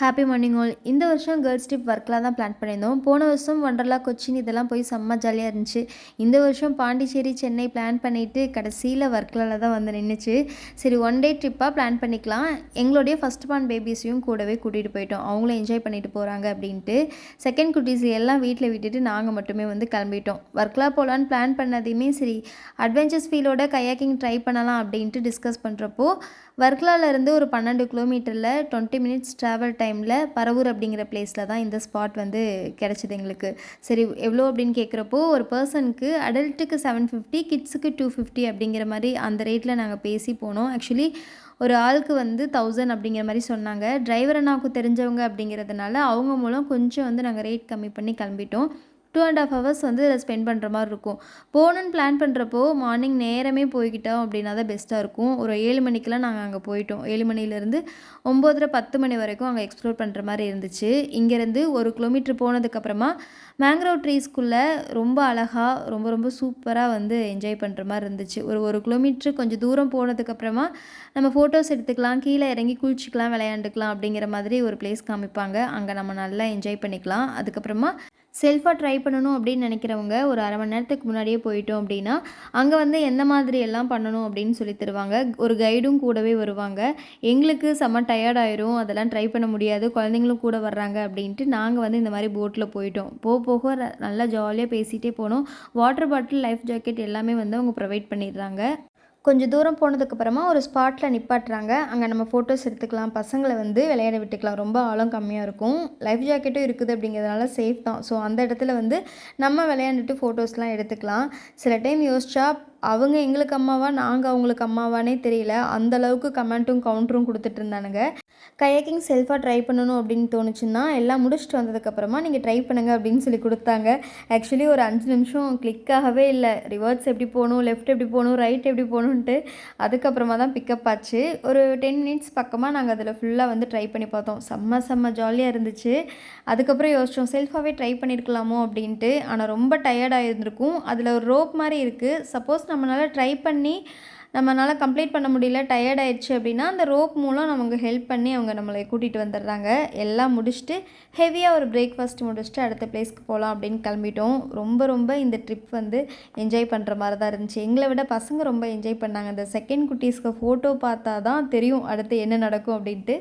Happy morning all. இந்த வருஷம் girls trip ஒர்க்கில் தான் பிளான் பண்ணியிருந்தோம். போன வருஷம் வண்டர்லா, கொச்சின் இதெல்லாம் போய் செம்ம ஜாலியாக இருந்துச்சு. இந்த வருஷம் பாண்டிச்சேரி, சென்னை பிளான் பண்ணிவிட்டு கடைசியில் ஒர்க்கில் தான் வந்து நின்றுச்சு. சரி, ஒன் டே ட்ரிப்பாக பிளான் பண்ணிக்கலாம். எங்களுடைய ஃபஸ்ட் பார்ன் பேபிஸையும் கூடவே கூட்டிகிட்டு போயிட்டோம். அவங்களும் என்ஜாய் பண்ணிட்டு போகிறாங்க அப்படின்ட்டு. செகண்ட் குட்டீஸ் எல்லாம் வீட்டில் விட்டுட்டு நாங்கள் மட்டுமே வந்து கிளம்பிட்டோம். ஒர்க்கில் போகலான்னு பிளான் பண்ணதையுமே சரி அட்வென்ச்சர்ஸ் ஃபீலோட கயாக்கிங் ட்ரை பண்ணலாம் அப்படின்ட்டு டிஸ்கஸ் பண்ணுறப்போ வர்க்லாவிலேருந்து ஒரு 12 கிலோமீட்டரில் 20 மினிட்ஸ் ட்ராவல் டைமில் பரவூர் அப்படிங்கிற பிளேஸில் தான் இந்த ஸ்பாட் வந்து கிடச்சிது எங்களுக்கு. சரி எவ்வளோ அப்படின்னு கேட்குறப்போ ஒரு பர்சனுக்கு அடல்ட்டுக்கு 750, கிட்ஸுக்கு 250 அப்படிங்கிற மாதிரி அந்த ரேட்டில் நாங்கள் பேசி போனோம். ஆக்சுவலி ஒரு ஆளுக்கு வந்து 1000 அப்படிங்கிற மாதிரி சொன்னாங்க. டிரைவர் அண்ணாவுக்கு தெரிஞ்சவங்க அப்படிங்கிறதுனால அவங்க மூலம் கொஞ்சம் வந்து நாங்கள் ரேட் கம்மி பண்ணி கிளம்பிட்டோம். 2.5 ஹவர்ஸ் வந்து இதில் ஸ்பெண்ட் பண்ணுற மாதிரி இருக்கும். போகணுன்னு பிளான் பண்ணுறப்போ மார்னிங் நேரமே போய்கிட்டோம் அப்படின்னா தான் பெஸ்ட்டாக இருக்கும். ஒரு 7 மணிக்கெலாம் நாங்கள் அங்கே போயிட்டோம். 7 மணிலேருந்து 9:30 10 மணி வரைக்கும் அங்கே எக்ஸ்ப்ளோர் பண்ணுற மாதிரி இருந்துச்சு. இங்கேருந்து 1 கிலோமீட்டர் போனதுக்கப்புறமா மேங்க்ரோவ் ட்ரீஸ்குள்ளே ரொம்ப அழகாக ரொம்ப ரொம்ப சூப்பராக வந்து என்ஜாய் பண்ணுற மாதிரி இருந்துச்சு. ஒரு கிலோமீட்ரு கொஞ்சம் தூரம் போனதுக்கப்புறமா நம்ம ஃபோட்டோஸ் எடுத்துக்கலாம், கீழே இறங்கி குளிச்சிக்கலாம், விளையாண்டுக்கலாம் அப்படிங்கிற மாதிரி ஒரு பிளேஸ் காமிப்பாங்க. அங்கே நம்ம நல்லா என்ஜாய் பண்ணிக்கலாம். அதுக்கப்புறமா செல்ஃபாக ட்ரை பண்ணணும் அப்படின்னு நினைக்கிறவங்க ஒரு அரை மணி நேரத்துக்கு முன்னாடியே போயிட்டோம் அப்படின்னா அங்கே வந்து எந்த மாதிரி எல்லாம் பண்ணணும் அப்படின்னு சொல்லி தருவாங்க. ஒரு கைடும் கூடவே வருவாங்க. எங்களுக்கு செம்ம டயர்ட் ஆயிரும், அதெல்லாம் ட்ரை பண்ண முடியாது, குழந்தைங்களும் கூட வர்றாங்க அப்படின்ட்டு நாங்கள் வந்து இந்த மாதிரி போட்டில் போயிட்டோம். போக நல்லா ஜாலியாக பேசிகிட்டே போனோம். வாட்டர் பாட்டில், லைஃப் ஜாக்கெட் எல்லாமே வந்து அவங்க ப்ரொவைட் பண்ணிடுறாங்க. கொஞ்சம் தூரம் போனதுக்கப்புறமா ஒரு ஸ்பாட்டில் நிப்பாட்டுறாங்க. அங்கே நம்ம ஃபோட்டோஸ் எடுத்துக்கலாம், பசங்களை வந்து விளையாட விட்டுக்கலாம். ரொம்ப ஆழம் கம்மியாக இருக்கும், லைஃப் ஜாக்கெட்டும் இருக்குது அப்படிங்கிறதுனால சேஃப் தான். ஸோ அந்த இடத்துல வந்து நம்ம விளையாண்டுட்டு ஃபோட்டோஸ்லாம் எடுத்துக்கலாம். சில டைம் யோசிச்சா அவங்க எங்களுக்கு அம்மாவா, நாங்கள் அவங்களுக்கு அம்மாவானே தெரியல. அந்தளவுக்கு கமெண்ட்டும் கவுண்டரும் கொடுத்துட்டு இருந்தானுங்க. கயாக்கிங் செல்ஃபாக ட்ரை பண்ணணும் அப்படின்னு தோணுச்சுன்னா எல்லாம் முடிச்சுட்டு வந்ததுக்கப்புறமா நீங்கள் ட்ரை பண்ணுங்கள் அப்படின்னு சொல்லி கொடுத்தாங்க. ஆக்சுவலி ஒரு 5 நிமிஷம் கிளிக்காகவே இல்லை. ரிவர்ஸ் எப்படி போகணும், லெஃப்ட் எப்படி போகணும், ரைட் எப்படி போகணுன்ட்டு. அதுக்கப்புறமா தான் பிக்கப் ஆச்சு. ஒரு 10 மினிட்ஸ் பக்கமாக நாங்கள் அதில் ஃபுல்லாக வந்து ட்ரை பண்ணி பார்த்தோம். செம்ம ஜாலியாக இருந்துச்சு. அதுக்கப்புறம் யோசித்தோம் செல்ஃபாகவே ட்ரை பண்ணியிருக்கலாமோ அப்படின்ட்டு. ஆனால் ரொம்ப டயர்டாக இருந்திருக்கும். அதில் ஒரு ரோப் மாதிரி இருக்குது. சப்போஸ் நம்மளால் ட்ரை பண்ணி நம்மளால் கம்ப்ளீட் பண்ண முடியல, டயர்ட் ஆயிடுச்சு அப்படின்னா அந்த ரோப் மூலம் நமக்கு ஹெல்ப் பண்ணி அவங்க நம்மளை கூட்டிகிட்டு வந்துடுறாங்க. எல்லாம் முடிச்சுட்டு ஹெவியாக ஒரு பிரேக்ஃபாஸ்ட் முடிச்சுட்டு அடுத்த பிளேஸ்க்கு போகலாம் அப்படின்னு கிளம்பிட்டோம். ரொம்ப இந்த ட்ரிப் வந்து என்ஜாய் பண்ணுற மாதிரி தான் இருந்துச்சு. எங்களை விட பசங்க ரொம்ப என்ஜாய் பண்ணாங்க. இந்த செகண்ட் குட்டீஸ்க்கு ஃபோட்டோ பார்த்தா தான் தெரியும் அடுத்து என்ன நடக்கும் அப்படின்ட்டு.